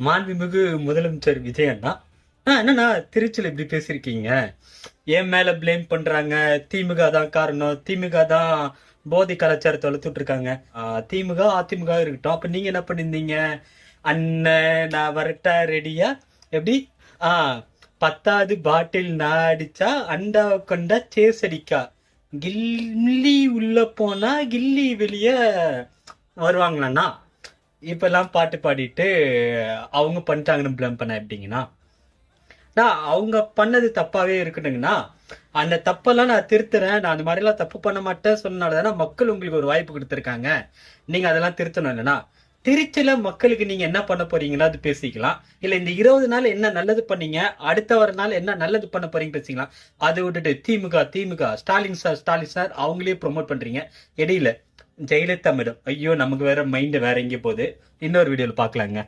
மாண்புமிகு முதலமைச்சர் விஜய் அண்ணா, என்னண்ணா திருச்சியில் இப்படி பேசியிருக்கீங்க? என் மேல பிளேம் பண்றாங்க. திமுக தான் காரணம், திமுக தான் போதை கலாச்சாரத்தை வளர்த்துட்டு இருக்காங்க. திமுக அதிமுக இருக்கட்டும், அப்ப நீங்க என்ன பண்ணிருந்தீங்க? அண்ணன் நான் வரட்டா ரெடியா? எப்படி? ஆ 10வது பாட்டில் நான் அடிச்சா அண்டாவை கொண்டா சேஸ் அடிக்கா, கில்லி உள்ள போனா கில்லி வெளிய வருவாங்களாண்ணா. இப்பெல்லாம் பாட்டு பாடிட்டு அவங்க பண்ணிட்டாங்கன்னு பிளேம் பண்ண எப்படிங்கண்ணா? நான் அவங்க பண்ணது தப்பாவே இருக்கட்டுங்கண்ணா. அந்த தப்பெல்லாம் நான் திருத்துறேன், நான் அந்த மாதிரிலாம் தப்பு பண்ண மாட்டேன் சொன்னனால தானே மக்கள் உங்களுக்கு ஒரு வாய்ப்பு கொடுத்துருக்காங்க. நீங்க அதெல்லாம் திருத்தணும் இல்லைண்ணா? திருச்சியில மக்களுக்கு நீங்க என்ன பண்ண போறீங்களா அது பேசிக்கலாம். இல்ல இந்த 20 நாள் என்ன நல்லது பண்ணீங்க, அடுத்த வர நாள் என்ன நல்லது பண்ண போறீங்க பேசிக்கலாம். அதை விட்டுட்டு திமுக திமுக ஸ்டாலின் சார் ஸ்டாலின் சார் அவங்களே ப்ரொமோட் பண்றீங்க. இடையில ஜெயலலிதா மேடம், ஐயோ நமக்கு வேற மைண்ட் வேற எங்கே போகுது. இன்னொரு வீடியோல பாக்கலாங்க.